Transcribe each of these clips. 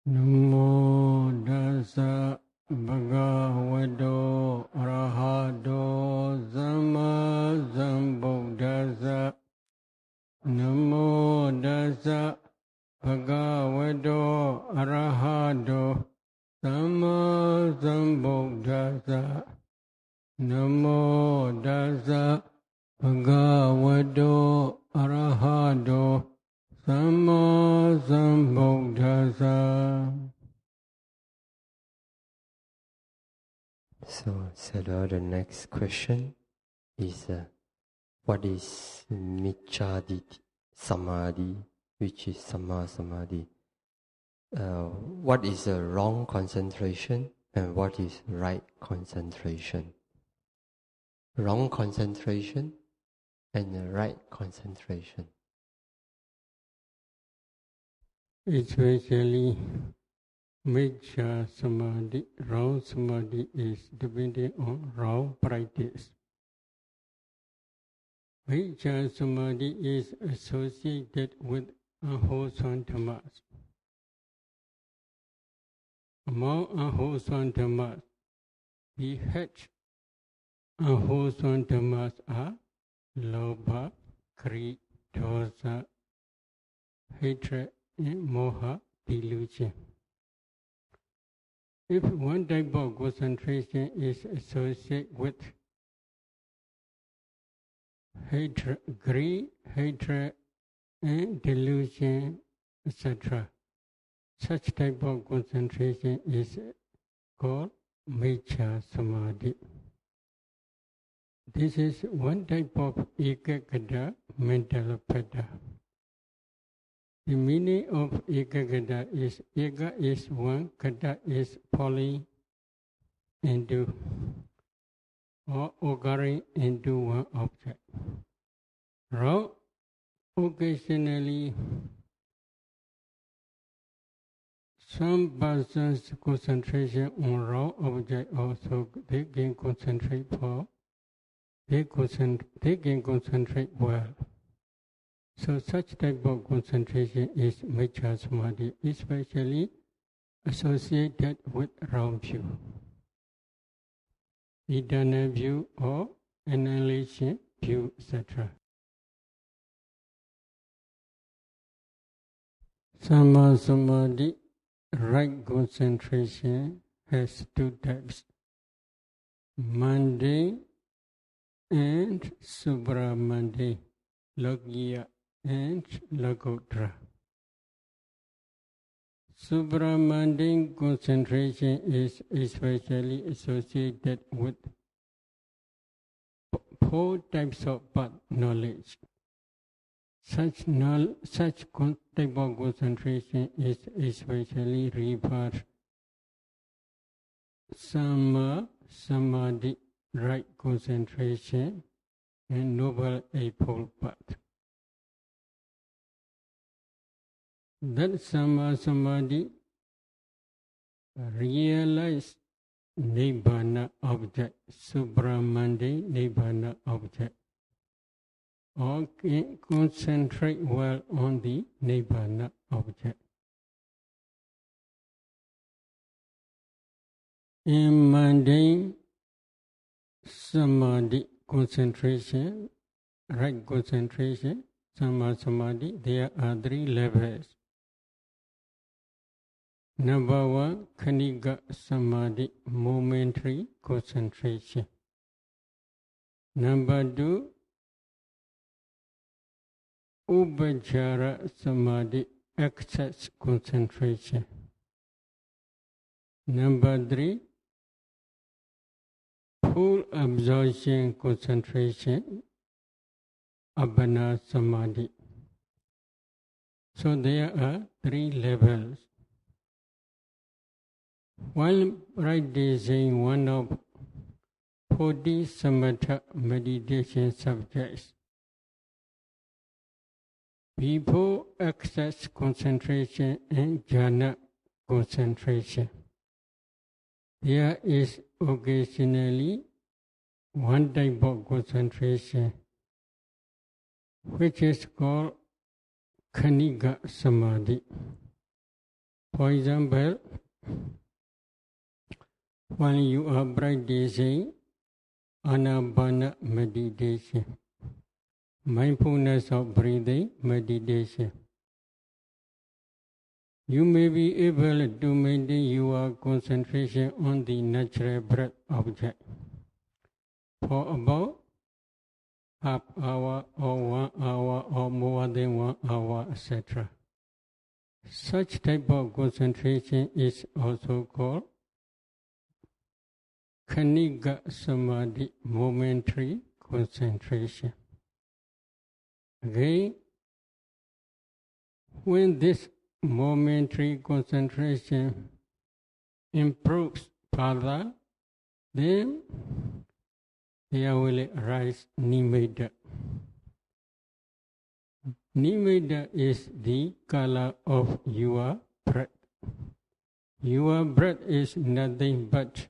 Namo Dasa Bhagavato Arahato Samma Sambuddhassa. Namo Dasa Bhagavato Arahato Samma Sambuddhassa. Namo Dasa Bhagavato Arahato Samma Sambuddhassa. So, Sayadaw, the next question is what is Micchadi Samadhi, which is Samma Samadhi? What is a wrong concentration and what is right concentration? Wrong concentration and right concentration. Especially Miccha Samadhi, wrong Samadhi is depending on wrong practice. Miccha Samadhi is associated with unwholesome dhammas. Among unwholesome dhammas, the head unwholesome dhammas are lobha, greed, dosa, hatred, and moha, delusion. If one type of concentration is associated with hatred, greed, hatred, and delusion, etc., such type of concentration is called Miccha Samadhi. This is one type of ekaggata mental pattern. The meaning of ekaggata is eka is one, gata is falling into or occurring into one object. Wrong, occasionally some persons concentration on wrong object also they can concentrate well. So such type of concentration is Miccha Samadhi, especially associated with wrong view, eternal view or annihilation view, etc. Samma Samadhi, right concentration, has two types, mundane and supramundane, lokiya and lokuttara. Supramundane concentration is especially associated with four types of path knowledge. Such type of concentration is especially referred Samma Samadhi, right concentration, and Noble Eightfold Path. That Samma Samadhi realize Nibbana object, supramundane Nibbana object, or concentrate well on the Nibbana object. In mundane Samadhi concentration, right concentration, Samma Samadhi, there are three levels. Number one, Khanika Samadhi, momentary concentration. Number two, Upajjhara Samadhi, excess concentration. Number three, full absorption concentration, Appana Samadhi. So there are three levels. While practicing one of 40 samatha meditation subjects, before excess concentration and jhana concentration, there is occasionally one type of concentration which is called Khanika Samadhi. For example, when you are practicing Anapana meditation, mindfulness of breathing meditation, you may be able to maintain your concentration on the natural breath object for about half hour or 1 hour or more than 1 hour, etc. Such type of concentration is also called Khanika Samadhi, momentary concentration. Again, when this momentary concentration improves further, then there will arise nimitta. Nimitta is the color of your breath. Your breath is nothing but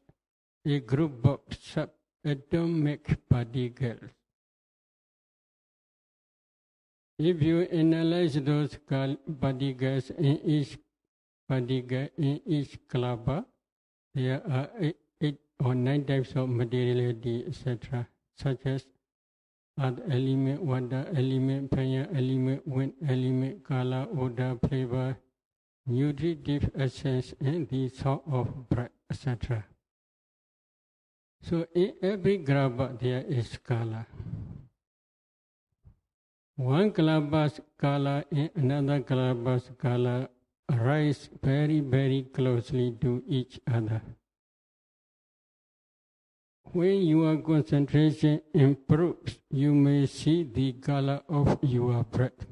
a group of subatomic particles. If you analyze those particles in each particle, in each cluster, there are 8 or 9 types of materiality, etc., such as earth element, water element, fire element, wind element, color, odor, flavor, nutritive essence, and the sort of breath, etc. So in every grabba there is color. One cluster's color and another cluster's color rise very, very closely to each other. When your concentration improves, you may see the color of your breath.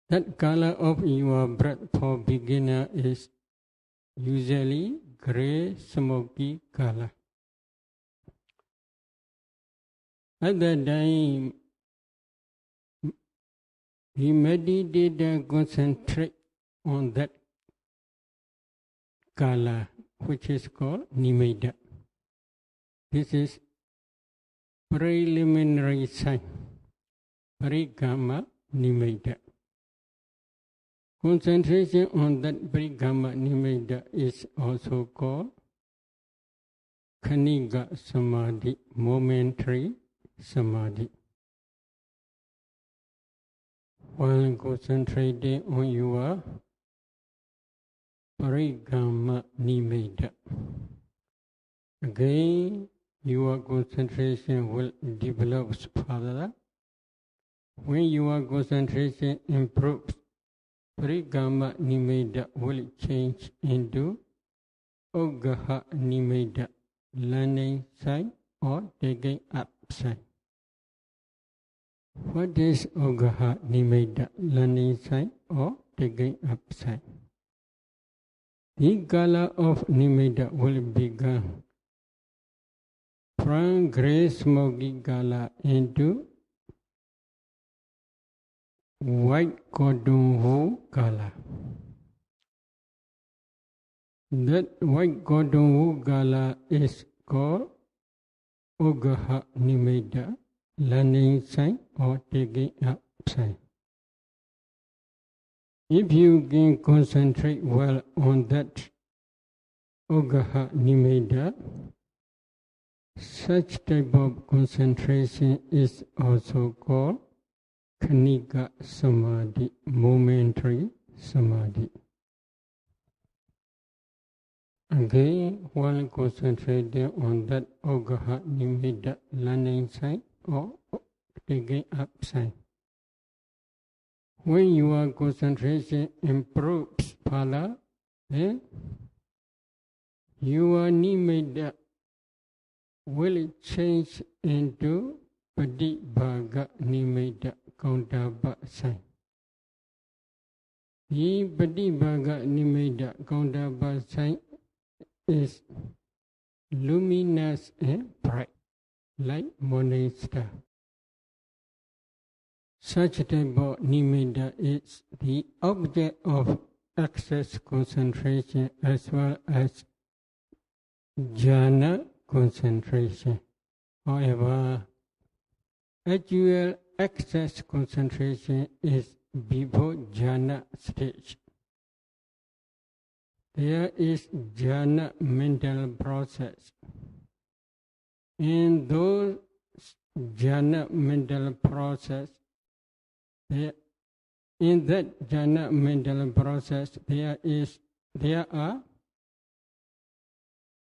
That color of your breath for beginner is usually gray, smoky color. At that time, the meditator concentrate on that color, which is called nimitta. This is preliminary sign, parikama nimitta. Concentration on that parikama nimitta is also called Khanika Samadhi, momentary samadhi. While concentrating on your parikama nimitta, again your concentration will develop further. When your concentration improves, parikama nimitta will change into Ugaha nimitta, learning side or taking up side. What is Ugaha nimitta, learning side or taking up side? The color of nimitta will begin from grey smoky color into white cotton wool color. That white cotton wool color is called Ugaha nimitta, learning sign or taking up sign. If you can concentrate well on that Ugaha nimitta, such type of concentration is also called Khanika Samadhi, momentary samadhi. Again, while concentrating on that Ugaha nimitta, learning sign or taking up sign, when your concentration improves further, then your nimitta will change into Patibhaga nimitta, counterpart sign. The Patibhaga nimitta, counterpart sign, is luminous and bright, like morning star. Such type of nimitta is the object of excess concentration as well as jhana concentration. However, actual excess concentration is before jhana stage. there is jhana mental process. In those jhana mental process, in that jhana mental process, there are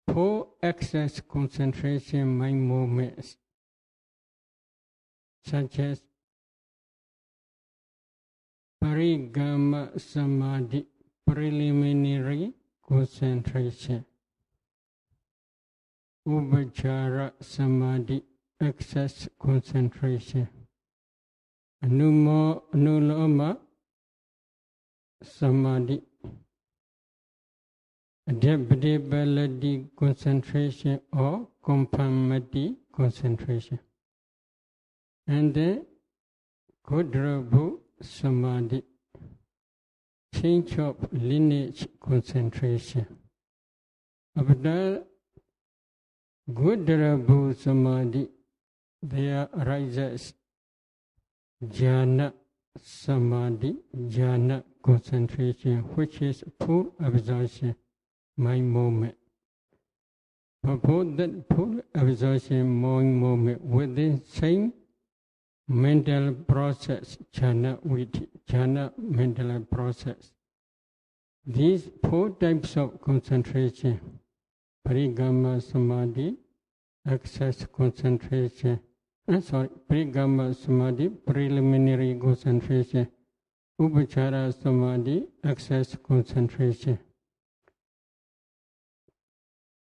4 access concentration mind movements, such as Parigama Samadhi, preliminary concentration, Upachara Samadhi, access concentration, Anuloma Samadhi, adaptability concentration or conformity concentration, and then Kodrabhu Samadhi, change of lineage concentration. After Kodrabhu Samadhi, there arises jhana samadhi, jhana concentration, which is full absorption, mind movement. For that full absorption, mind movement within same mental process, jhana mental process. These 4 types of concentration, parigama samadhi, access concentration, parigama samadhi, preliminary concentration, upachara samadhi, access concentration,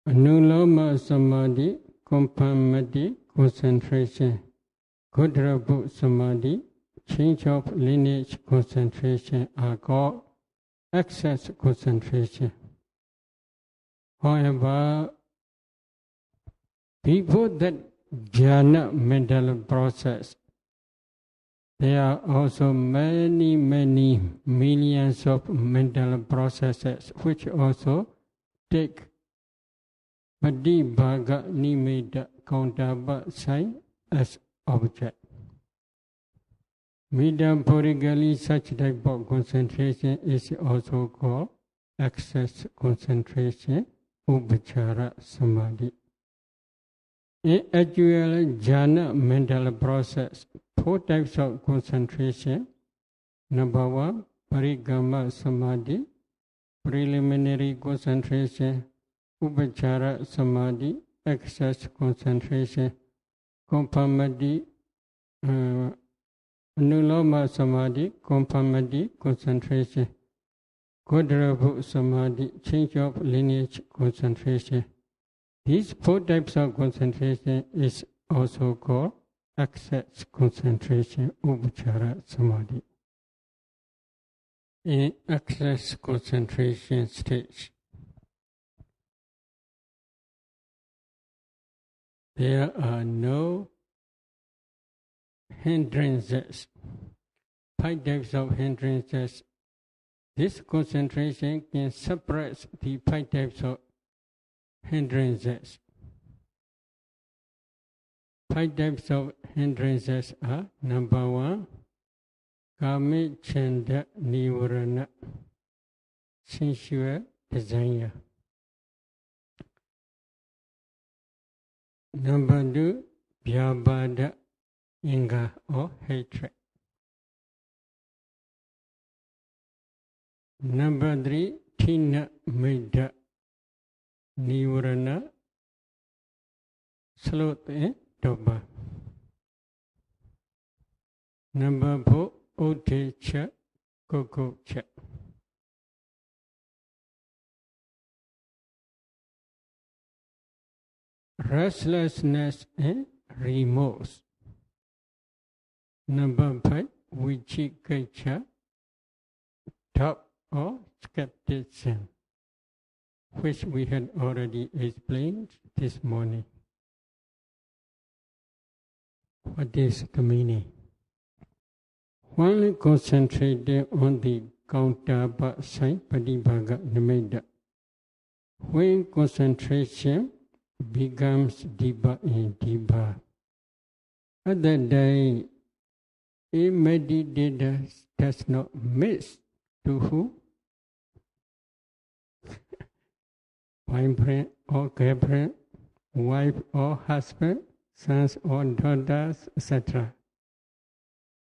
anuloma samadhi, conformity concentration, Kodrabhu Samadhi, change of lineage concentration are called access concentration. However, before that jhana mental process, there are also many millions of mental processes which also take Padibhaga Nimitta countable sign as object. Metaphorically, such type of concentration is also called access concentration, upachara samadhi. In actual jhana mental process, 4 types of concentration. Number 1, parigama samadhi, preliminary concentration, upachara samadhi, access concentration, conformity, anuloma samadhi, conformity concentration, Kodrabhu samadhi, change of lineage concentration. These 4 types of concentration is also called access concentration, upachara samadhi. In access concentration stage, there are no hindrances. 5 types of hindrances. This concentration can suppress the 5 types of hindrances. 5 types of hindrances are: number 1, kami chanda nivarana, sensual desire. Number 2, vyabhada, anger or hatred. Number 3, thina midda, nivarana, sloth and dobha. Number 4, uddhacca, kukucca. Restlessness and remorse. Number 5, vicikiccha, doubt or skepticism, which we had already explained this morning. What is the meaning? One concentrated on the countable sign, Padibhaga Nimitta. When concentration becomes deeper and deeper, at that day, a meditator does not miss to who? boyfriend or girlfriend, wife or husband, sons or daughters, etc.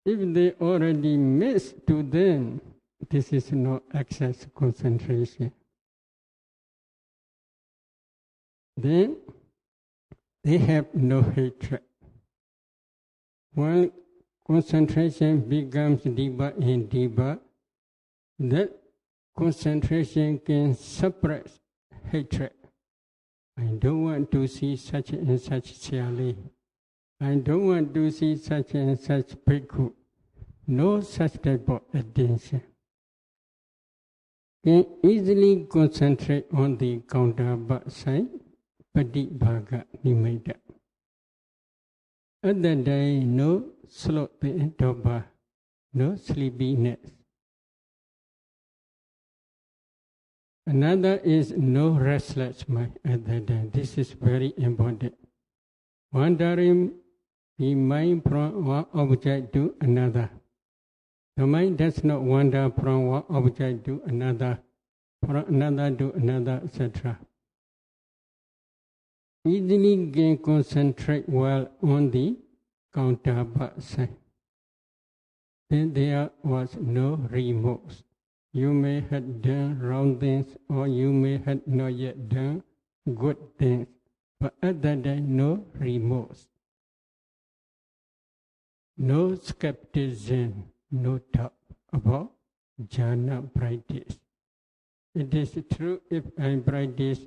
If they already miss to them, this is no excess concentration. Then they have no hatred. When concentration becomes deeper and deeper, that concentration can suppress hatred. I don't want to see such and such Siali. I don't want to see such and such Bhikkhu. No such type of attention. Can easily concentrate on the counterpart side, Patibhaga Nimitta. At that day, no sloth and torpor, no sleepiness. Another is no restless mind at that time. This is very important. Wandering the mind from one object to another. The mind does not wander from one object to another, from another to another, etc. Easily can concentrate well on the counterpart side. Then there was no remorse. You may have done wrong things or you may have not yet done good things, but at that time no remorse. No skepticism, no doubt about jhana practice. It is true if I practice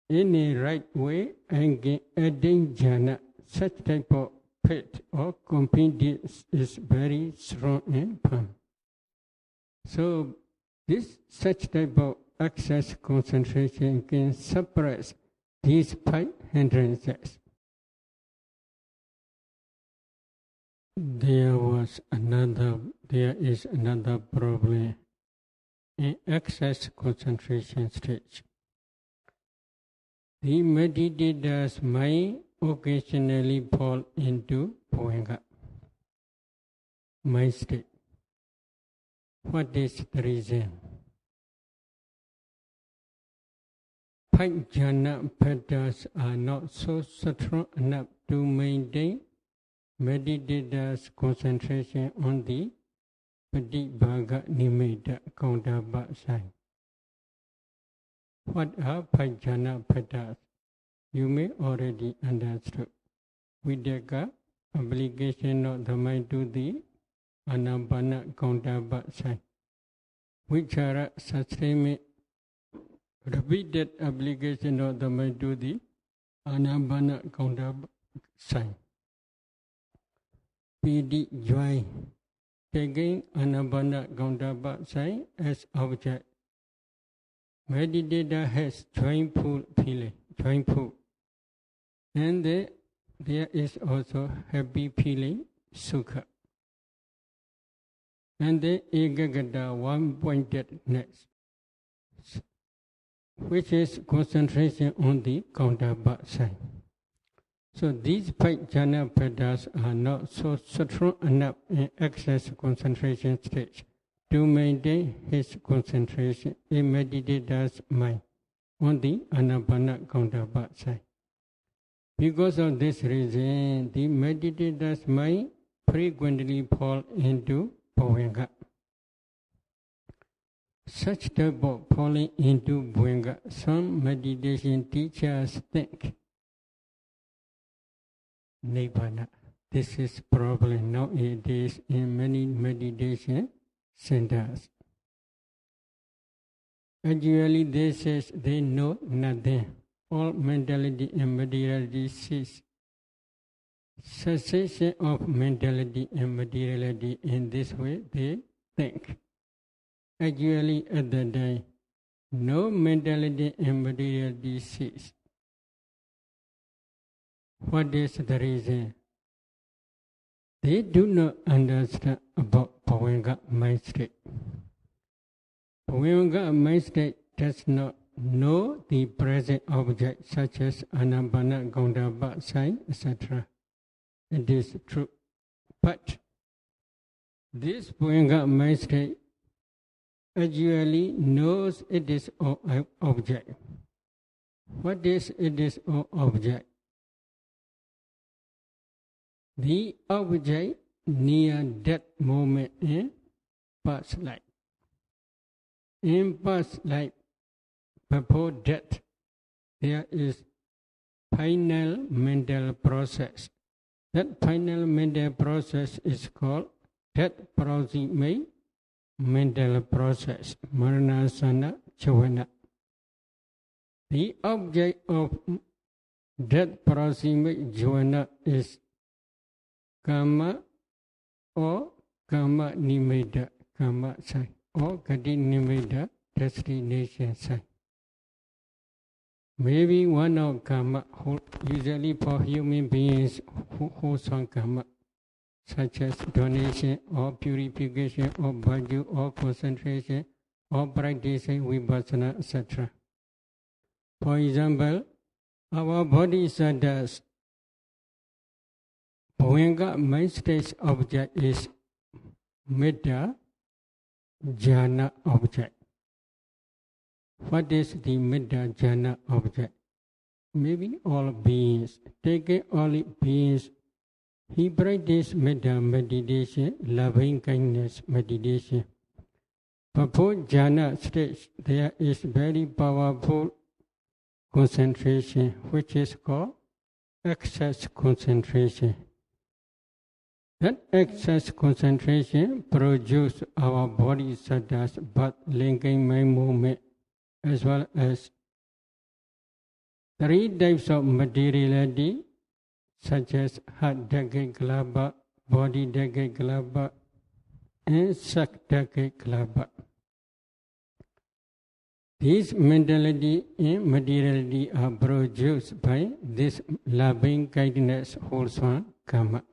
in a right way and can attain jhana, such type of faith or confidence is very strong and firm. So this such type of excess concentration can suppress these 5 hindrances. There is another problem in excess concentration stage. The meditator's mind occasionally fall into bhavanga, mind state. What is the reason? 5 jhana patterns are not so strong enough to maintain meditator's concentration on the Patibhaga Nimitta counterpart side. What are 5 jhana patterns? You may already understood. Vidaka, obligation of the mind to the Anapana counterpart side. Vichara, sustainment, repeated obligation of the mind to the Anapana counterpart side. Pidi, joy, taking Anapana counterpart side as object. Meditator has joyful feeling, joyful. And there is also happy feeling, sukha. And the ekagata, one-pointedness, which is concentration on the counterpart side. So these 5 jhana patterns are not so strong enough in excess concentration stage to maintain his concentration in meditator's mind on the anapana counterpart side. Because of this reason, the meditator's mind frequently fall into bhavanga. Such type of falling into bhavanga, some meditation teachers think Nibbana. This is problem nowadays in many meditation centers. Actually, they say they know nothing. All mentality and materiality cease. Cessation of mentality and materiality in this way they think. Actually, at that time, no mentality and materiality cease. What is the reason? They do not understand about bhavanga mind state. Bhavanga mind state does not know the present object such as anapana, counterpart side, etc. It is true. But this bhavanga mind state actually knows it is an object. What is it is an object? The object near that moment in past life. In past life, before death, there is final mental process. That final mental process is called death proximate mental process, Maranasana Chavana. The object of death proximate jhana is karma or karma nimitta, karma sign, or gati nimitta, destination sign. Maybe one of karma, usually for human beings, wholesome karma, such as donation or purification or bhaju or concentration or practicing vipassana, etc. For example, our bodhisattvas, Bhuanga mind state object is Metta jhana object. What is the Metta jhana object? Maybe all beings. Taking all beings, he practices Metta meditation, loving kindness meditation. Before jhana stage, there is very powerful concentration, which is called excess concentration. That excess concentration produces our bodhisattvas birth, linking mind movement, as well as 3 types of materiality, such as heart decade kalapa, body decade kalapa, and sak decade kalapa. These mentality and materiality are produced by this loving kindness wholesome karma.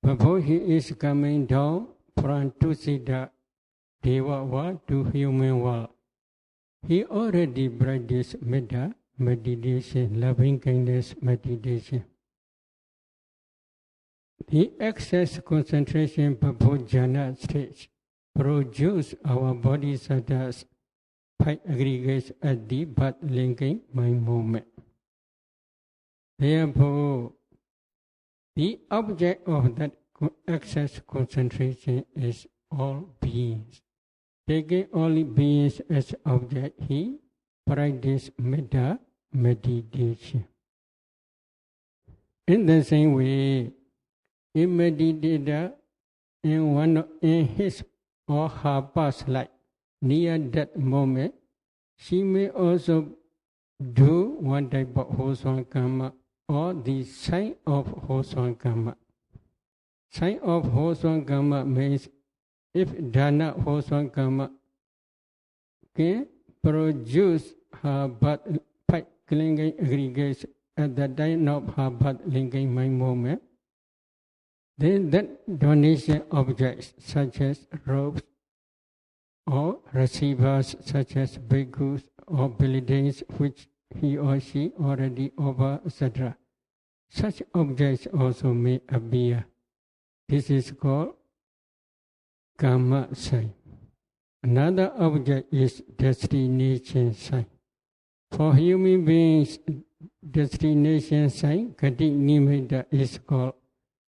Before he is coming down from Tusita Deva world to human world, he already practiced metta meditation, loving kindness meditation. The excess concentration before jhana stage produces our bodhisattvas 5 aggregates at the birth linking mind movement. Therefore, the object of that excess concentration is all beings. Taking all beings as object, he practices metta meditation. In the same way, a meditator in his or her past life, near that moment, she may also do one type of wholesome karma or the sign of wholesome karma. Sign of wholesome karma means if dana wholesome karma can produce her birth linking aggregates at the time of her birth linking mind movement, then that donation objects such as robes or receivers such as bhikkhus or buildings which he or she already over, etc. Such objects also may appear. This is called karma sign. Another object is destination sign. For human beings, destination sign, gati nimitta, is called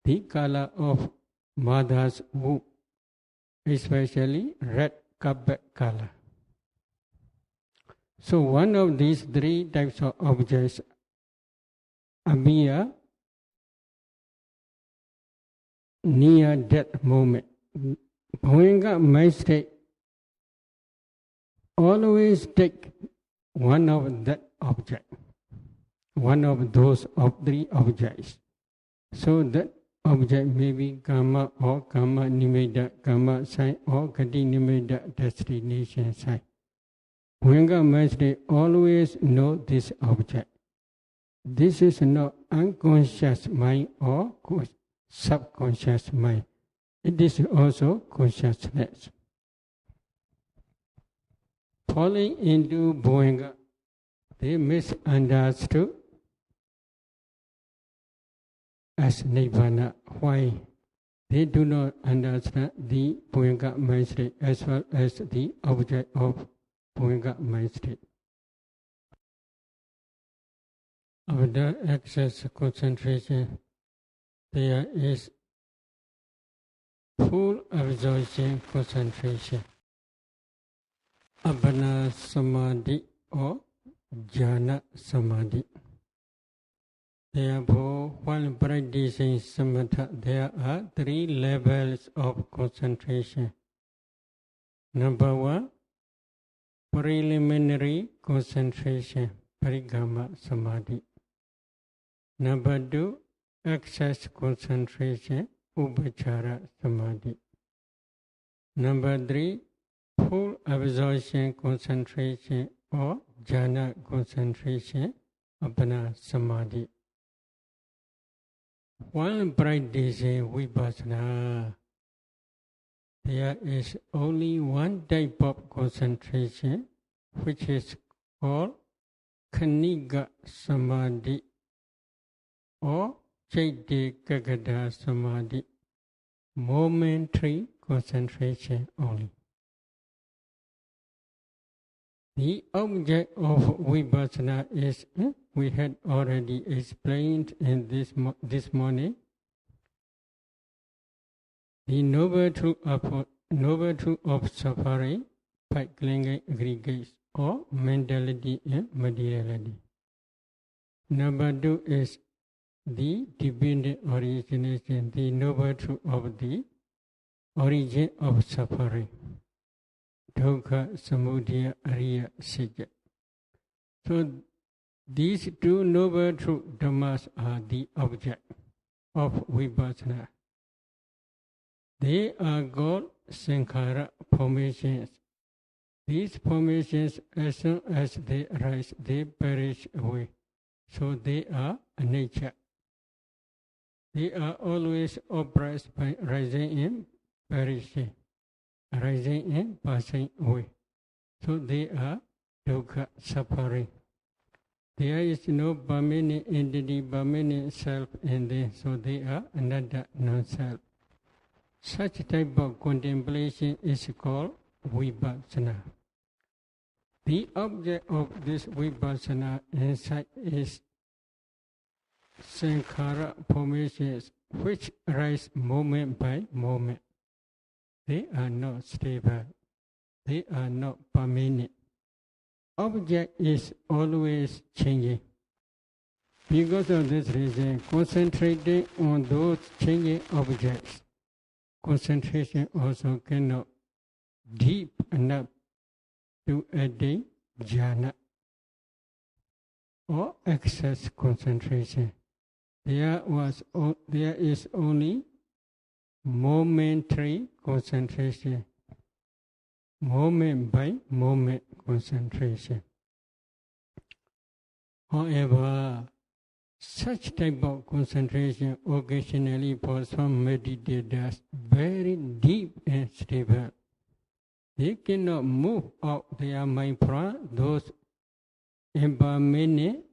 the color of mother's womb, especially red carpet color. So one of these 3 types of objects appear near that moment. Bhuanga mind state always take one of that object, one of those of 3 objects. So that object may be karma or karma nimitta, karma sign or gati nimitta, destination sign. Bhuanga mind state always know this object. This is not unconscious mind or subconscious mind. It is also consciousness. Falling into Bhuanga, they misunderstood as Nibbana. Why? they do not understand the Bhuyenga mind state as well as the object of Bhuyenga mind state. After excess concentration, there is full absorption concentration. Abhana Samadhi or Jhana Samadhi. Therefore, while practicing samatha, there are 3 levels of concentration. Number 1, preliminary concentration, parigama samadhi. Number 2, excess concentration, upachara samadhi. Number 3, full absorption concentration or jhana concentration, apana samadhi. While practicing vipassana, there is only one type of concentration, which is called Khanika Samadhi or Chaitya Kagada Samadhi, momentary concentration only. The object of vipassana is, we had already explained in this morning, the noble truth of suffering, 5 clinging aggregates or mentality and materiality. Number 2 is the dependent origination, the noble truth of the origin of suffering. Dukkha, Samudaya, Ariya, Satya. So these 2 noble true dhammas are the object of vipassana. They are called sankhara formations. These formations, as soon as they arise, they perish away. So they are anicca. They are always oppressed by rising and perishing, arising and passing away. So they are dukkha, suffering. There is no permanent entity, permanent self in them, so they are anatta, non-self. Such type of contemplation is called vipassana. The object of this vipassana insight is sankhara formations, which arise moment by moment. They are not stable. They are not permanent. Object is always changing. Because of this reason, concentrating on those changing objects, concentration also cannot deep enough to attain jhana or excess concentration. There is only momentary concentration, moment by moment concentration. However, such type of concentration occasionally for some meditators very deep and stable. They cannot move out their mind from those impermanent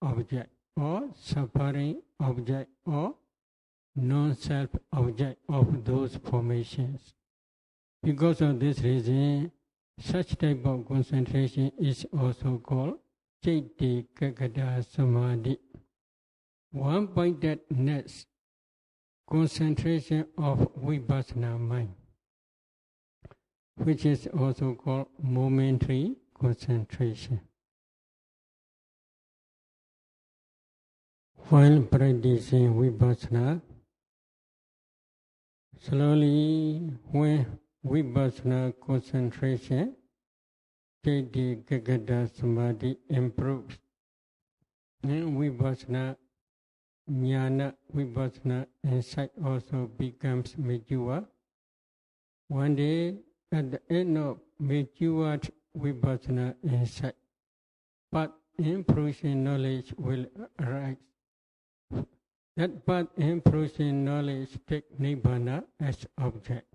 object or suffering object or non-self object of those formations. Because of this reason, such type of concentration is also called Chaitya Kagada Samadhi, one-pointedness concentration of vipassana mind, which is also called momentary concentration. While practicing vipassana, slowly when vipassana concentration, Chaitya Kagada Samadhi improves, and vipassana jnana, vipassana insight also becomes mature. One day, at the end of matured vipassana insight, but improving knowledge will arise. That path improving knowledge take nibbana as object.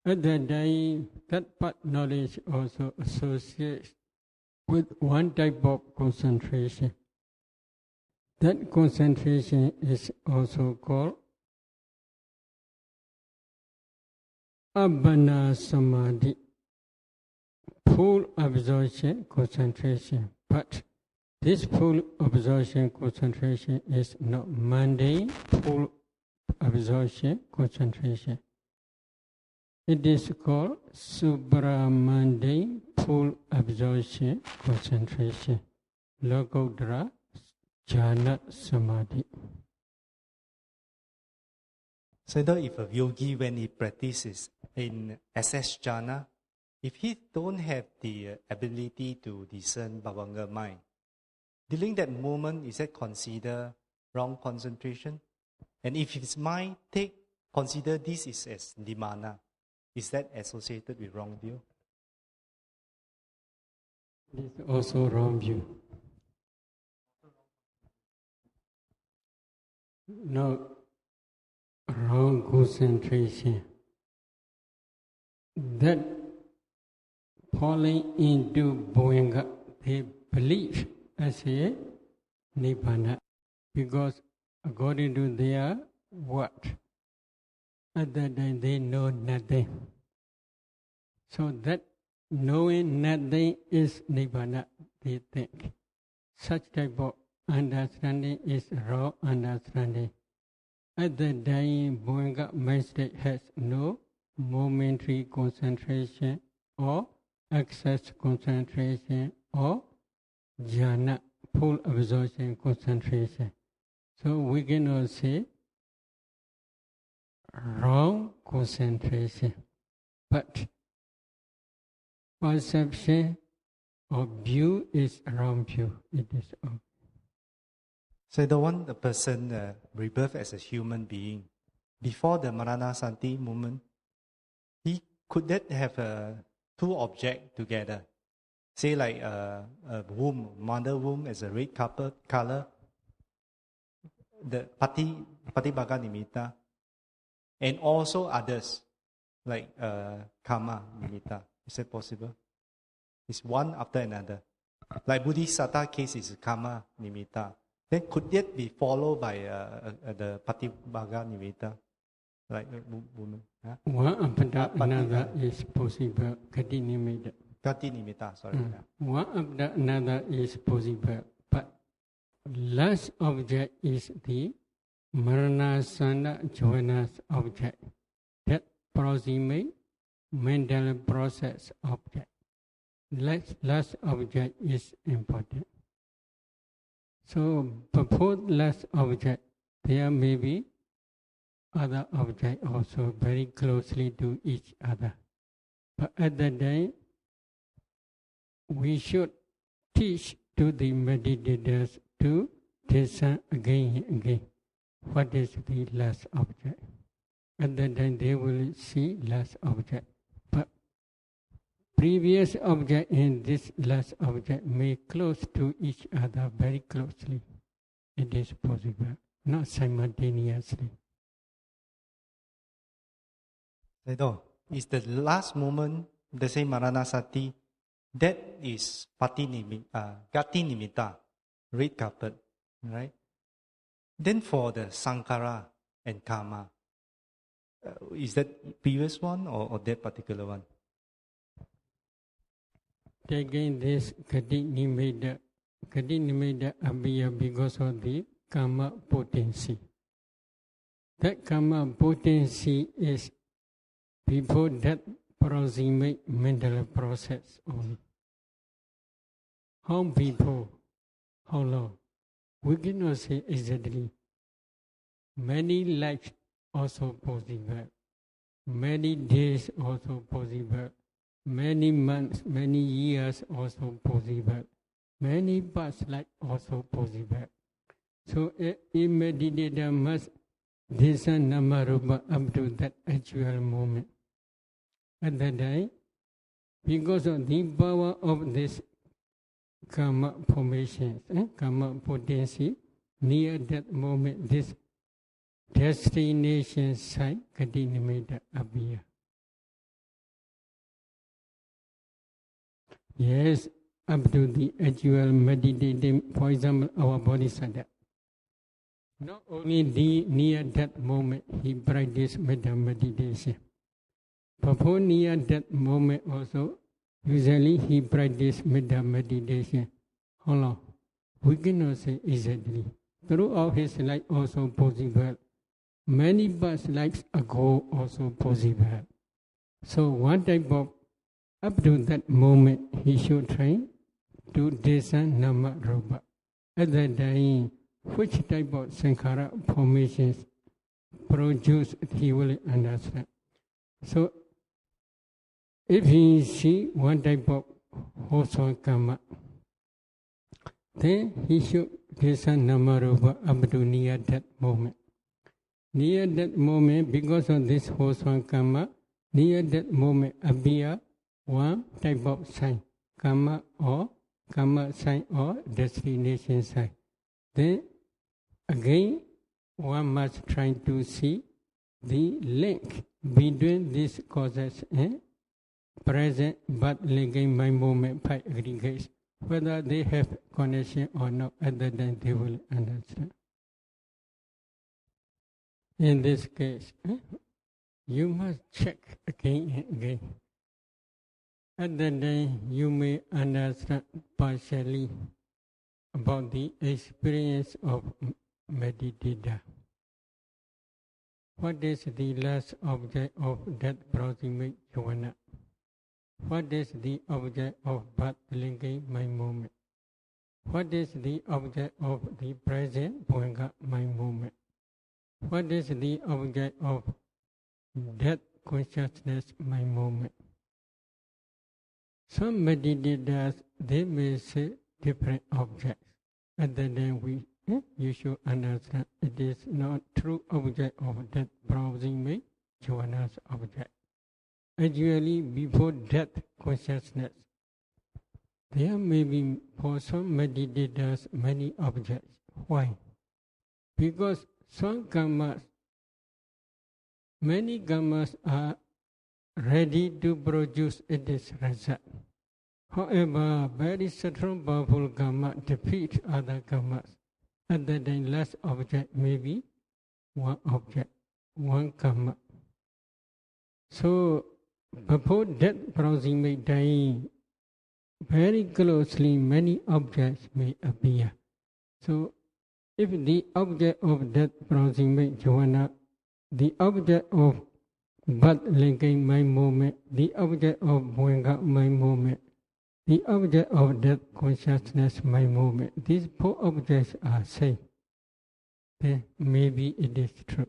At that time, that path knowledge also associates with one type of concentration. That concentration is also called Abhana Samadhi, full absorption, concentration. But this full absorption, concentration is not mundane, full absorption, concentration. It is called supramundane, full absorption, concentration. Lokodara Jhana Samadhi. So though if a yogi, when he practices in SS jhana, if he don't have the ability to discern bhavanga mind, during that moment, is that considered wrong concentration? And if his mind consider this is as dimana, is that associated with wrong view? This is also wrong view. No, wrong concentration. That falling into bhavanga, they believe as a nibbana, because according to their what? At that time they know nothing. So that knowing nothing is nibbana, they think. Such type of understanding is wrong understanding. At that time, bhavanga mind state has no momentary concentration or excess concentration or jhana, full absorption concentration. So we cannot say wrong concentration, but perception or view is wrong view. It is wrong. So the person rebirth as a human being, before the Maranasati moment, he could that have two objects together? Say like a womb, mother womb as a red color, the Patibhaga Nimitta, and also others like Karma Nimitta. Is that possible? It's one after another. Like Bodhisattva case is Karma Nimitta. Then could that be followed by the Patibhaga Nimitta? Like woman? Huh? One after another is possible. Gati Nimitta. Gati Nimitta, sorry. One after another is possible. But last object is the Maranasana Jhavanas object. That proximate mental process object. Last object is important. So before last object, there may be other objects also very closely to each other. But at that time, we should teach to the meditators to discern again and again what is the last object. At that time, they will see last object. But previous object and this last object may close to each other very closely. It is possible, not simultaneously. Is the last moment, the same Maranasati, that is Gati Nimitta, red carpet, right? Then for the Sankara and Karma, is that previous one or that particular one? Again, this Gati Nimitta appear because of the Karma potency. That Karma potency is before that proximate mental process only. How before? How long? We cannot say exactly. Many lives also possible. Many days also possible. Many months, many years also possible. Many past life also possible. So a meditator must discern Namarupa up to that actual moment. At that time, because of the power of this karma formations, karma potency, near that moment, this destination site, Gati Nimitta appear. Yes, up to the actual meditating, for example, our Bodhisattva. Not only near that moment he practiced meditation, before near that moment also, usually he practiced metta meditation. How long? We cannot say exactly. Throughout his life also possible. Many past lives ago also possible. So one type of, up to that moment, he should train to discern nama rupa. At that time, which type of sankhara formations produce, he will understand. So, if he see one type of wholesome karma, then he should discern nama rupa up to near that moment. Near that moment, because of this wholesome karma, near that moment appear one type of sign, karma sign or destination sign. Then again, one must try to see the link between these causes and present but linking my moment by aggregates. Whether they have connection or not, at that time they will understand. In this case, you must check again and again. At that time, you may understand partially about the experience of meditator. What is the last object of that proximate jhana? What is the object of birth linking my moment? What is the object of the present bhavanga my moment? What is the object of that consciousness my moment? Some meditators, they may say different objects. At the time you should understand it is not true object of that browsing me, jhana's object. Actually, before that consciousness, there may be for some meditators many objects. Why? Because some karmas, many karmas are ready to produce its result. However, very strong powerful karma defeat other karmas. At that time, last object may be one object, one karma. So, before that proximate dying, very closely many objects may appear. So, if the object of that proximate jhana, the object of birth linking my moment, the object of bhavanga my moment, the object of that consciousness my moment, these four objects are same, then maybe it is true.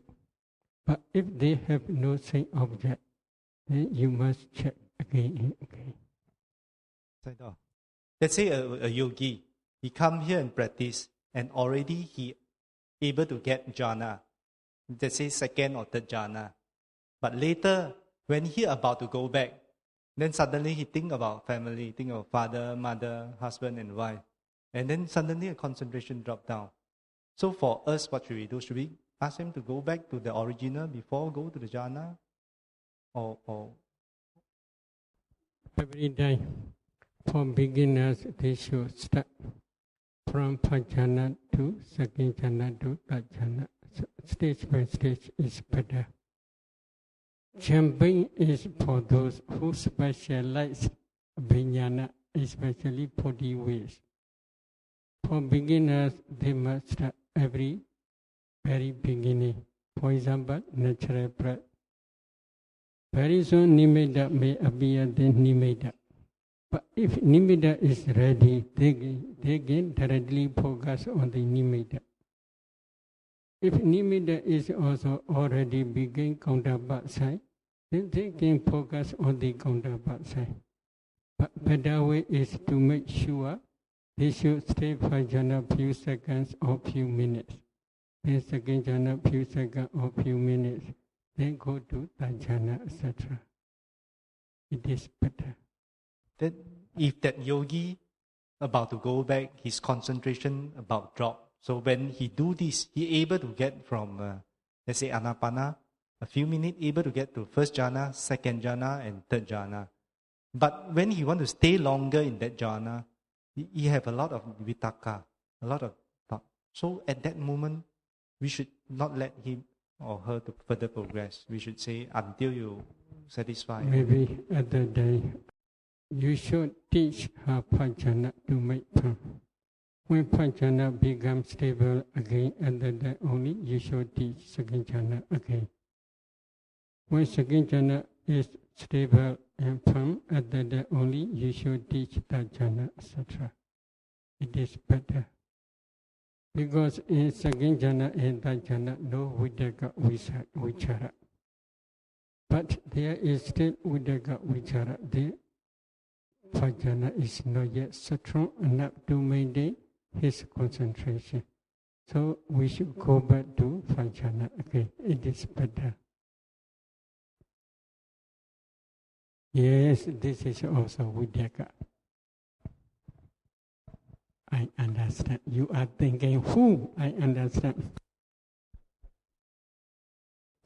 But if they have no same object, then you must check again and again. Sayadaw, let's say a yogi, he come here and practice, and already he able to get jhana, let's say second or third jhana. But later, when he about to go back, then suddenly he think about family, think of father, mother, husband and wife. And then suddenly a concentration drop down. So for us, what should we do? Should we ask him to go back to the original before go to the jhana? Or every day, for beginners, they should start from first jhana to second jhana to third jhana. So stage by stage is better. Jumping is for those who specialize vijnana, especially for the ways. For beginners, they must start very beginning. For example, natural breath. Very soon nimitta may appear, then nimitta. But if nimitta is ready, they can directly focus on the nimitta. If nimitta is also already begin counterpart side, then they can focus on the counterpart side. But better way is to make sure they should stay for jhana few seconds or few minutes. Then second jhana few seconds or few minutes. Then go to third jhana, etc. It is better. then if that yogi about to go back, his concentration about drop. So when he do this, he able to get from, let's say anapana, a few minutes, able to get to first jhana, second jhana, and third jhana. But when he want to stay longer in that jhana, he have a lot of vitaka, a lot of thought. So at that moment, we should not let him or her to further progress. We should say until you satisfy. Maybe at that day, you should teach her Pajana to make firm. When Pajana becomes stable again, at that day only, you should teach second jhana again. When second jhana is stable and firm, at that day only, you should teach third jhana, etc. It is better. Because in second jhana and third jhana, no Vidaka Vichara. But there is still Vidaka Vichara. The Pajana is not yet strong enough to maintain his concentration. So we should go back to Pajana again. It is better. Yes, this is also Vidaka. I understand. You are thinking, who? I understand.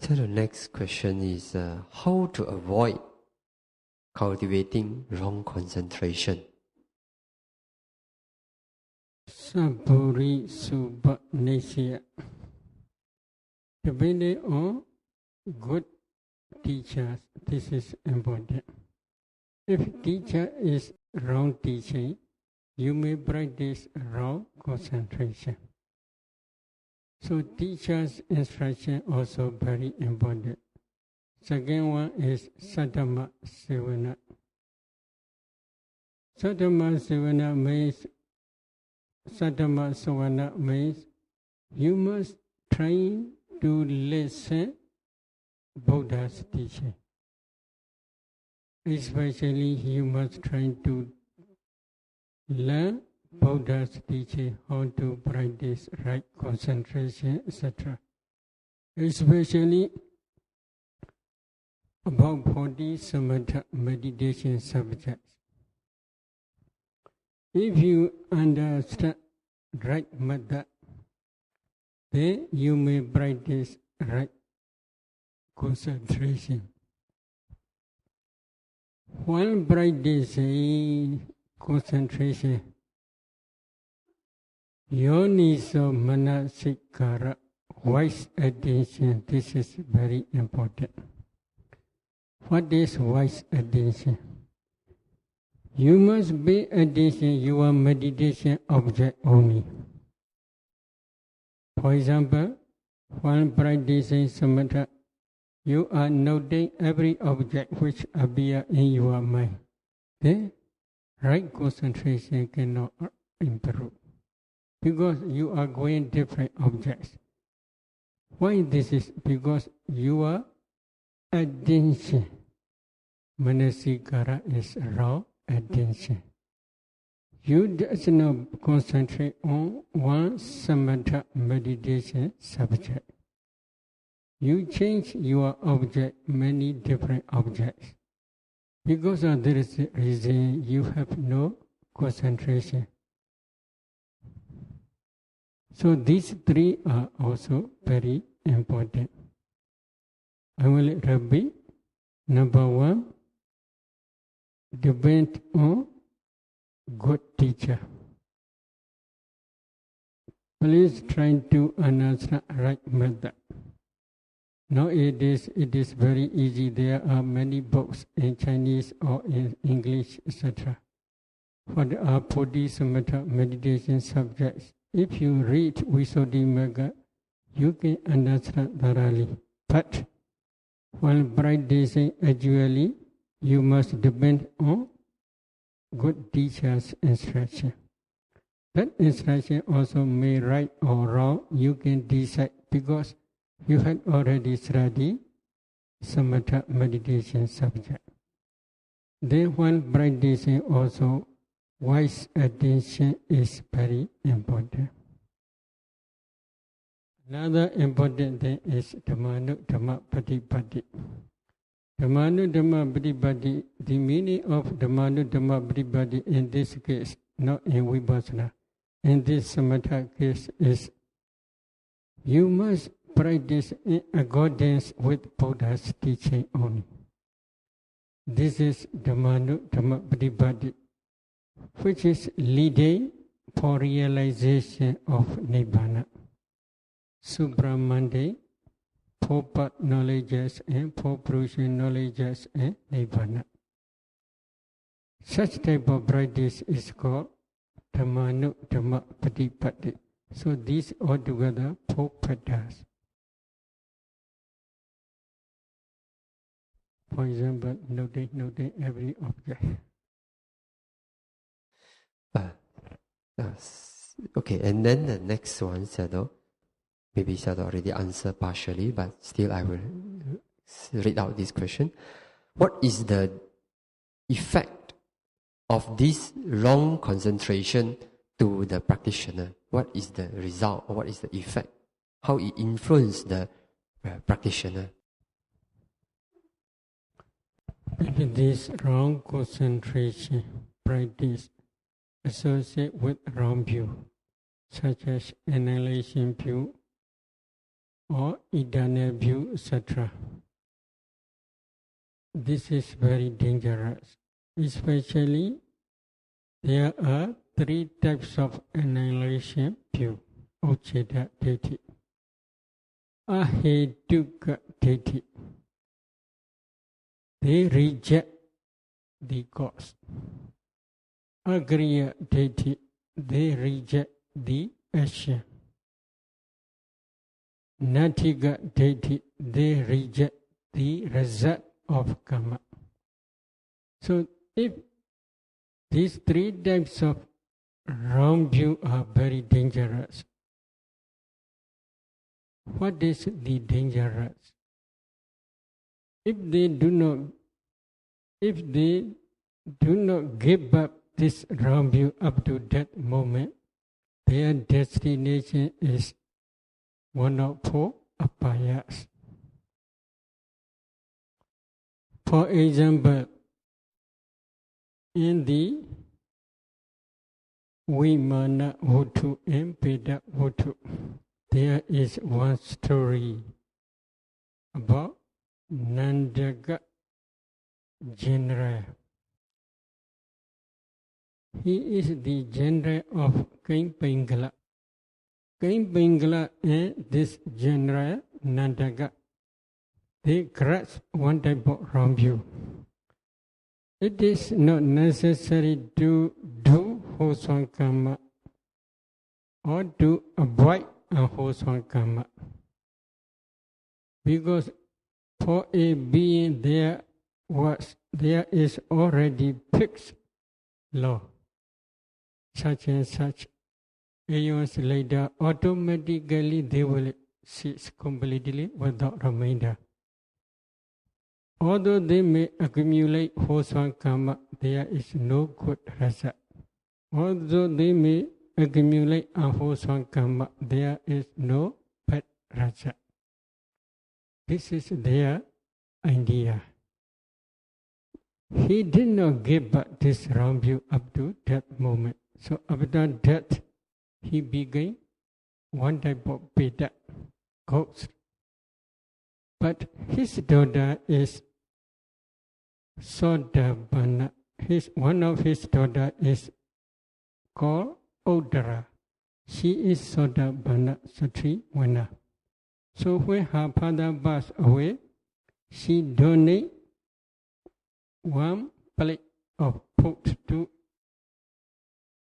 So the next question is how to avoid cultivating wrong concentration. Saburi Subha Nesya. Depending on good teachers, this is important. If teacher is wrong teaching, you may practice wrong concentration. So teacher's instruction also very important. Second one is Saddhamma Sevana. Saddhamma Sevana means you must try to listen Buddha's teaching. Especially you must try to learn Buddha's teaching, how to practice right concentration, etc. Especially about body samatha meditation subjects. If you understand right method, then you may practice right concentration. While practicing concentration, Yoniso Manasikara, wise attention, this is very important. What is wise attention? You must pay attention your meditation object only. For example, while practicing samatha, you are noting every object which appears in your mind. Then, right concentration cannot improve. Because you are going different objects. Why this is? Because your attention, manasikara, is raw attention. You does not concentrate on one samatha meditation subject. You change your object, many different objects. Because of this reason, you have no concentration. So these three are also very important. I will repeat. Number one, depend on good teacher. Please try to understand right method. Nowadays it is very easy. There are many books in Chinese or in English, etc. What are Bodhisattva meditation subjects? If you read Visuddhimagga, you can understand thoroughly. But while practicing actually, you must depend on good teacher's instruction. That instruction also may right or wrong, you can decide because you had already studied samatha meditation subject. Then while practicing also, wise attention is very important. Another important thing is Dhammanu Dhamma Patipatti. Dhammanu Dhamma Patipatti, the meaning of Dhammanu Dhamma Patipatti in this case, not in Vipassana, in this samatha case is, you must practice in accordance with Buddha's teaching only. This is Dhammanu Dhamma Patipatti, which is leading for realization of Nibbana. Subramande four part knowledges and four fruition knowledges and Nibbana. Such type of practice is called Dhammanu Dhamma Patipatti. So these altogether four patterns. For example, noting every object. Okay, and then the next one, Sayadaw, maybe Sayadaw already answered partially, but still I will read out this question. What is the effect of this wrong concentration to the practitioner? What is the result, or what is the effect? How it influences the practitioner? If this wrong concentration practice associate with wrong view, such as annihilation view or eternal view, etc. This is very dangerous. Especially, there are three types of annihilation view. Ucheda Detti, Ahetuka Detti. They reject the cause. Agriya Detti, they reject the action. Natiga Detti, they reject the result of karma. So if these three types of wrong view are very dangerous, what is the dangerous? If they do not give up this wrong view up to that moment, their destination is one of four apayas. For example, in the Vimana Hutu and Peda Hutu, there is one story about Nandaga general. He is the general of King Pingala. King Pingala and this general Nandaga, they grasp one type of wrong view. It is not necessary to do wholesome karma or to avoid unwholesome karma, because for a being there is already fixed law, such and such. Aeons later, automatically they will cease completely without remainder. Although they may accumulate wholesome karma, there is no good result. Although they may accumulate unwholesome karma, there is no bad result. This is their idea. He did not give back this wrong view up to that moment. So after that, he became one type of Veda, ghost. But his daughter is Sodabana. One of his daughters is called Odara. She is Sodabana Satriwana. So when her father passed away, she donated one plate of food to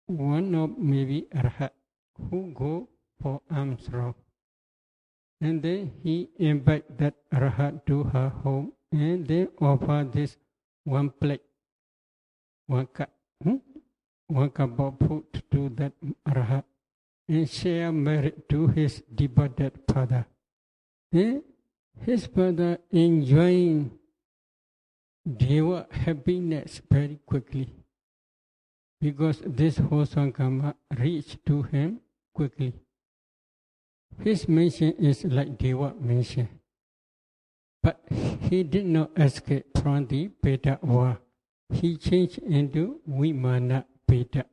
one of maybe Arhat who go for alms wrong. And then he invited that Arhat to her home and then offer this one plate, one cup of food to that Arhat and share merit to his departed father. Then his father enjoying Deva happiness very quickly, because this wholesome karma reached to him quickly. His mention is like Deva mention, but he did not escape from the Veda war. He changed into Vimana Veda.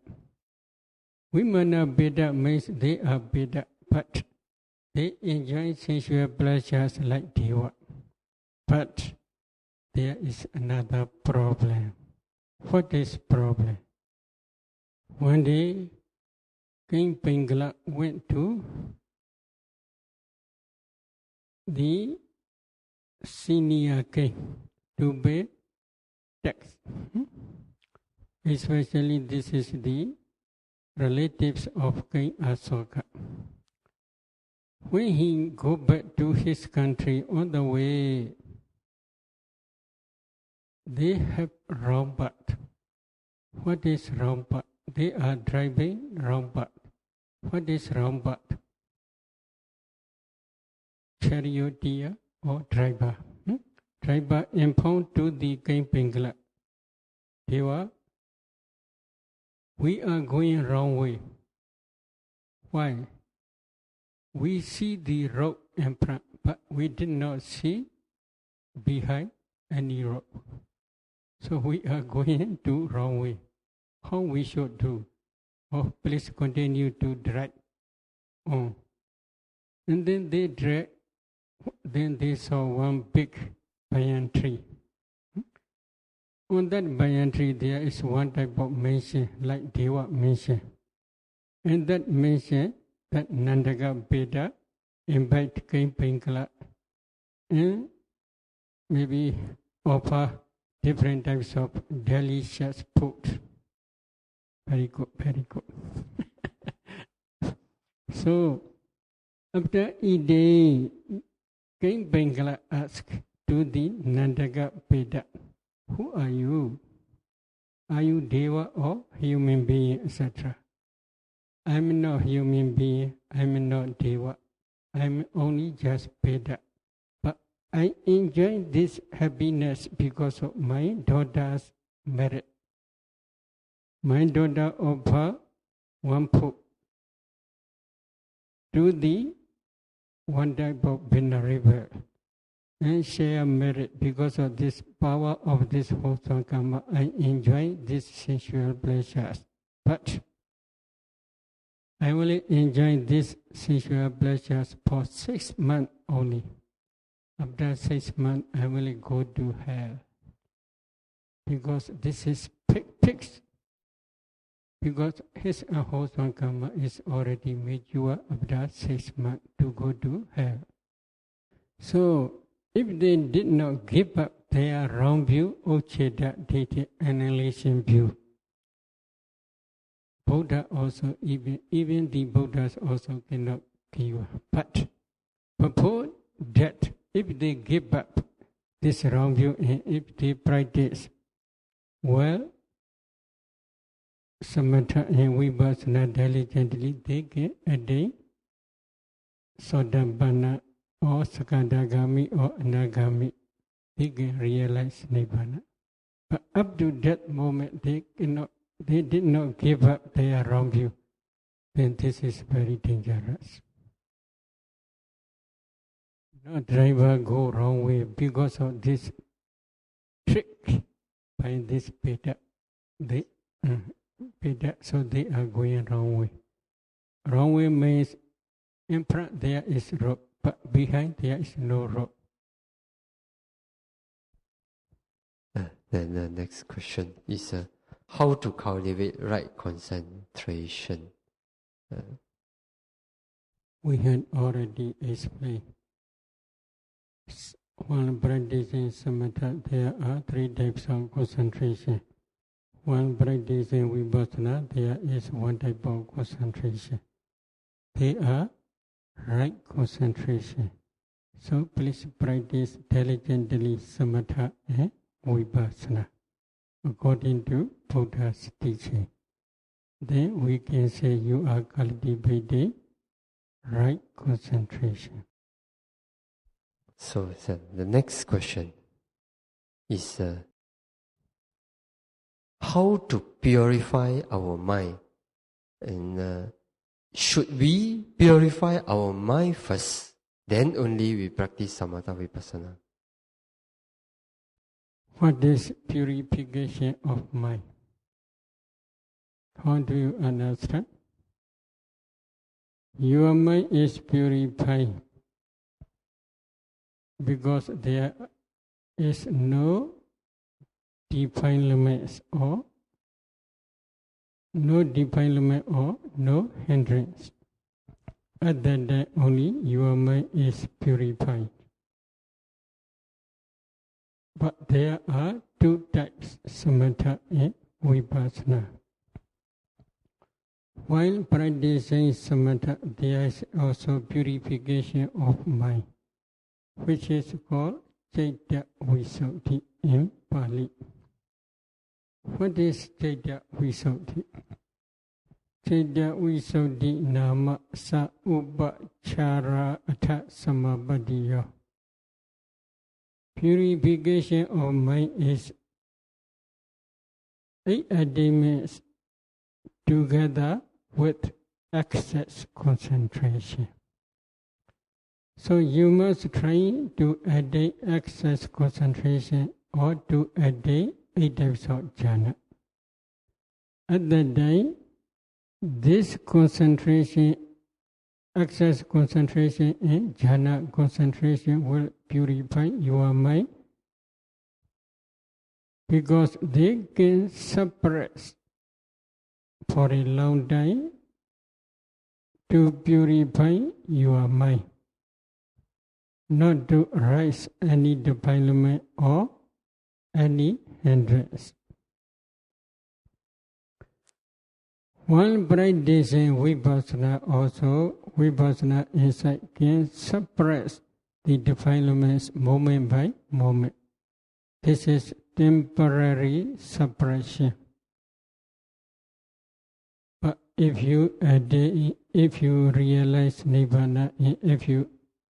Vimana Veda means they are Veda, but they enjoy sensual pleasures like Deva. But there is another problem. What is problem? One day, King Pingala went to the senior king to pay tax. Especially this is the relatives of King Asoka. When he go back to his country on the way, they have rombat. What is rombat? They are driving rombat. What is rombat? Charioteer or driver. Driver impound to the King Pingala. We are going wrong way. Why? We see the road in front, but we did not see behind any road. So we are going to wrong way. How we should do? Oh, please continue to drag on. And then they drag. Then they saw one big banyan tree. On that banyan tree, there is one type of mention, like Deva mention. And that mention, that Nandaga Beda invite King Pingala and maybe offer different types of delicious food. Very good, very good. So, after eating, King Pingala asked to the Nandaga Beda, who are you? Are you Deva or human being, etc.? I'm not human being, I'm not Deva. I'm only just Veda. But I enjoy this happiness because of my daughter's merit. My daughter offered one food to the one type of venerable and share merit. Because of this power of this wholesome karma, I enjoy these sensual pleasures. But I only enjoy these sensual pleasures for 6 months only. After 6 months, I will go to hell. Because this is fixed. Because his wholesome karma is already mature after 6 months to go to hell. So, if they did not give up their wrong view, Ocheda data annihilation view, Buddha also, even the Buddhas also cannot give up. But before that, if they give up this wrong view and if they practice well, samatha and vipassana diligently, they can attain Sodapanna or Sakadagami or Anagami. They can realize Nibbana. But up to that moment, they did not give up their wrong view. Then this is very dangerous. No driver go wrong way because of this trick by this Veda. So they are going wrong way. Wrong way means in front there is road, but behind there is no road. Then the next question is how to cultivate right concentration. We had already explained. While practicing samatha, there are 3 types of concentration. While practicing vipassana, there is 1 type of concentration. They are right concentration. So please practice diligently samatha and vipassana according to Buddha's teaching. Then we can say you are cultivating right concentration. So the next question is how to purify our mind. And should we purify our mind first, then only we practice samatha vipassana? What is purification of mind? How do you understand? Your mind is purified because there is no defilement or no hindrance. At that time only your mind is purified. But there are two types, samatha and vipassana. While practicing samatha, there is also purification of mind, which is called Chaitya Visuddhi in Pali. What is Chaitya Visuddhi? Chaitya Visuddhi nama sa upachara atha samapadiyo. Purification of mind is 8 attainments together with access concentration. So you must try to attain access concentration or to attain 8 types of jhana. At that time, this concentration, access concentration and jhana concentration will purify your mind because they can suppress for a long time to purify your mind, not to rise any defilement or any hindrance. While practicing vipassana, also vipassana insight can suppress the defilements moment by moment. This is temporary suppression. But if you realize nibbana, if you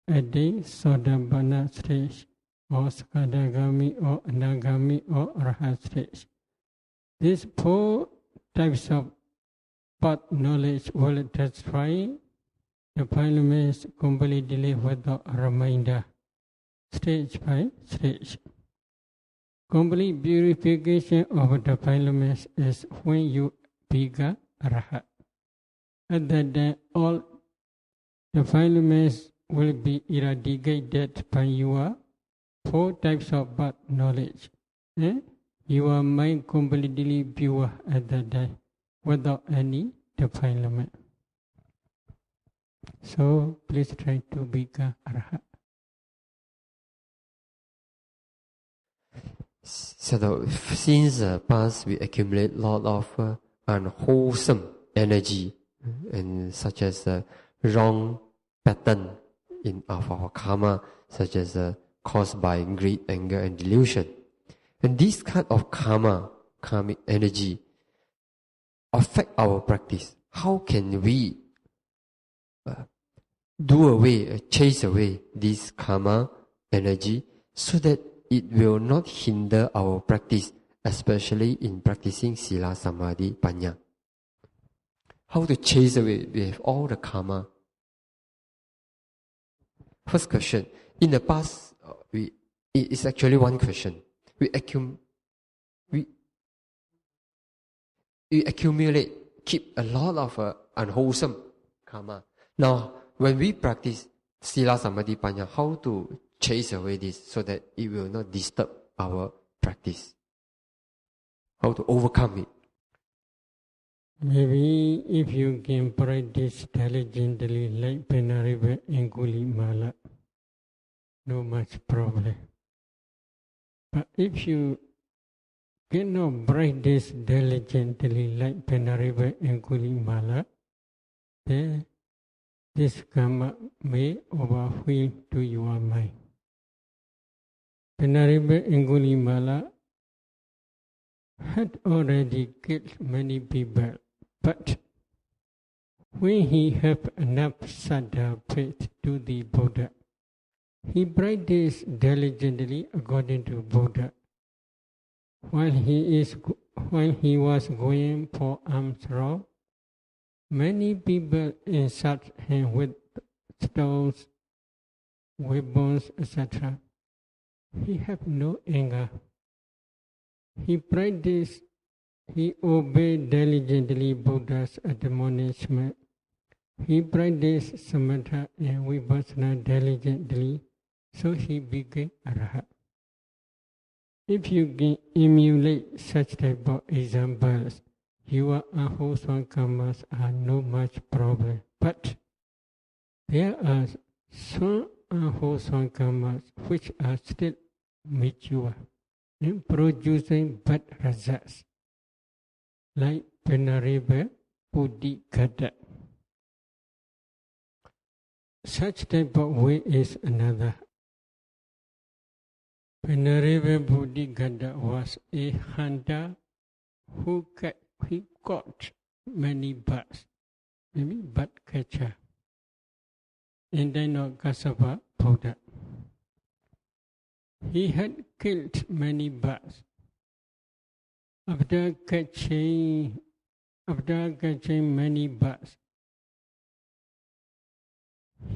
attain Sotapanna stage, or Sakadagami, or Anagami, or Arhat stage, these 4 types of path knowledge will destroy defilements completely without reminder, stage by stage. Complete purification of defilements is when you become Arhat. At that time, all defilements will be eradicated by your 4 types of path knowledge. Your mind completely pure at that time, without any defilement. So please try to become Arhat. So since past we accumulate a lot of unwholesome energy, and such as wrong pattern of our karma, such as caused by greed, anger, and delusion. And this kind of karmic energy, affect our practice. How can we chase away this karma energy so that it will not hinder our practice, especially in practicing Sila, Samadhi, Panya? How to chase away with all the karma? First question. In the past, it's actually one question. We accumulate, keep a lot of unwholesome karma. Now, when we practice Sila, Samadhi, Panya, how to chase away this so that it will not disturb our practice? How to overcome it? Maybe if you can practice diligently like Penariva and Gulimala, no much problem. But if you cannot practice diligently like Penariva and Gulimala, then this karma may overwhelm to your mind. Penariva and Gulimala had already killed many people, but when he had enough Saddha faith to the Buddha, he practiced diligently according to Buddha. While he was going for alms round, many people insult him with stones, weapons, etc. He had no anger. He practiced, he obeyed diligently Buddha's admonishment. He practiced samatha and vipassana diligently, so he became Arhat. If you can emulate such type of examples, your unwholesome karmas are no much problem. But there are some unwholesome karmas which are still mature and producing bad results, like Venerable Bodhigata. Such type of way is another. Venerable Bodhigata was a hunter who caught many birds, maybe bird catcher, and then Kassapa Buddha. He had killed many birds. After catching many birds,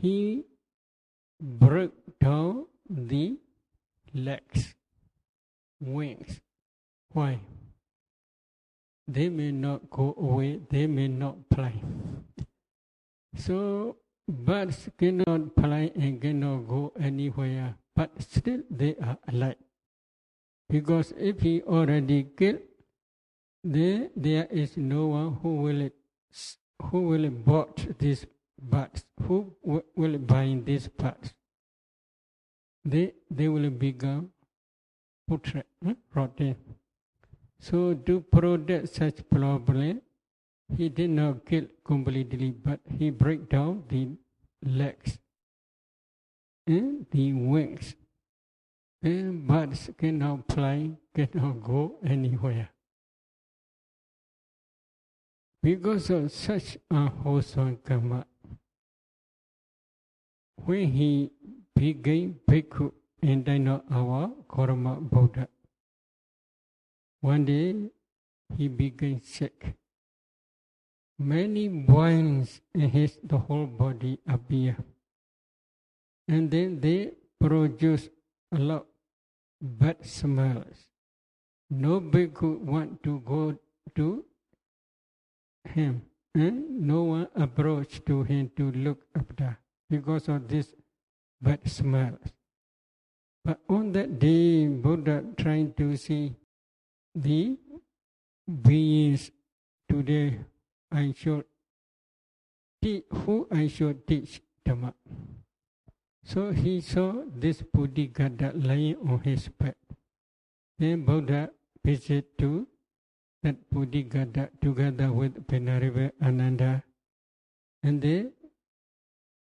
he broke down the legs, wings. Why? They may not go away, they may not fly. So birds cannot fly and cannot go anywhere, but still they are alive. Because if he already killed, there is no one who will bought these birds, who will buy these birds. They will become putrid, rotten. So to protect such problem, he did not kill completely, but he break down the legs and the wings. And birds cannot fly, cannot go anywhere. Because of such unwholesome karma, when he became bhikkhu and then our Karma Buddha, one day he became sick. Many boils in the whole body appear. And then they produce a lot of bad smells. No bhikkhu want to go to him, and no one approach to him to look after because of this bad smells. But on that day, Buddha trying to see the beings today who I should teach Dhamma. So he saw this Bodhigata lying on his bed. Then Buddha visited to that Bodhigata together with Venerable Ananda, and they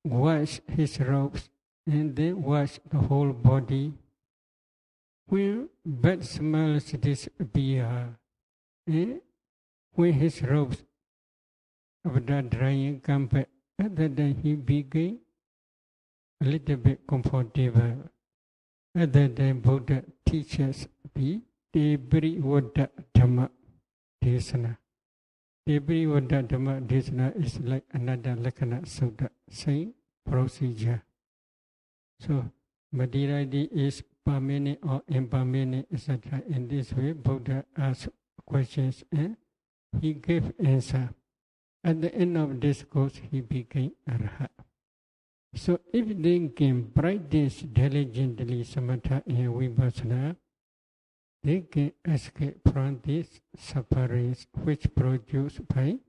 wash his robes and they wash the whole body. When bad smells disappear, and when his robes after drying come back, at that time he became a little bit comfortable. At that time Buddha teaches the Debrivada Dhamma Desana. Debrivada Dhamma Desana is like another Lakkhana Sutta, same procedure. So materiality is permanent or impermanent, etc. In this way, Buddha asked questions and he gave answer. At the end of this course, he became Arhat. So if they can practice diligently Samatha and Vipassana, they can escape from these sufferings which produced by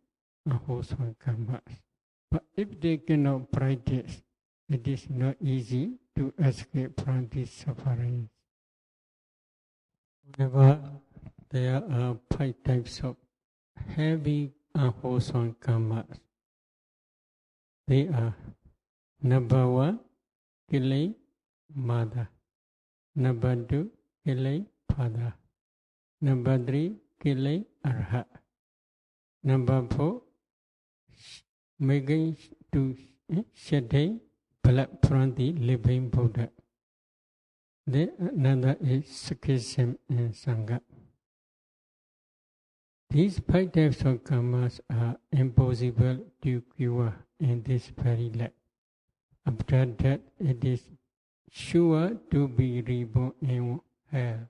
unwholesome karmas. But if they cannot practice, it is not easy to escape from these sufferings. However, there are 5 types of heavy unwholesome karmas. They are number 1, killing mother. Number 2, killing father. Number 3, killing arhat. Number 4, making to shedding blood from the living Buddha. Then another is Sikhism and Sangha. These 5 types of karmas are impossible to cure in this very life. After that, it is sure to be reborn in hell,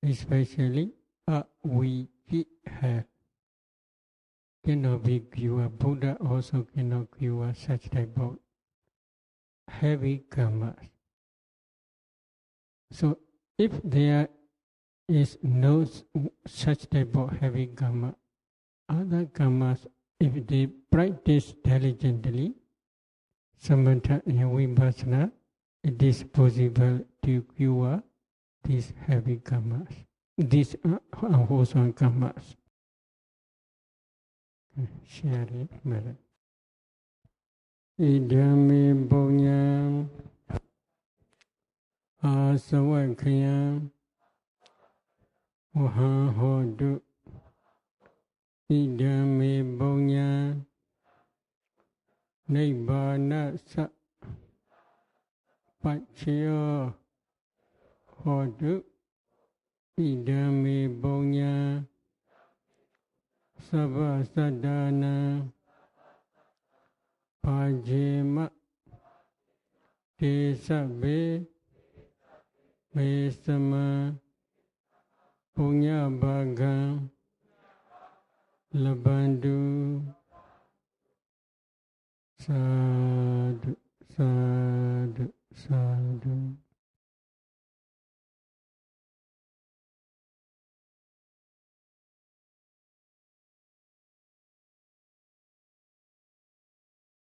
especially a wicked hell. Cannot be cured. Buddha also cannot cure such type of heavy karmas. So, if there is no such type of heavy karma, other karmas, if they practice diligently, Samatha and Vipassana, it is possible to cure these heavy karmas, these unwholesome karmas. Share it, brother. Idame Bonyam Asawakayam Waha Hodu Idame Bonyam Nibbana Sa Pachayo Hodu Idame Bonyam Sabha Sadana Pajema Tesabe Mesama Punya Bagam Labandu Sa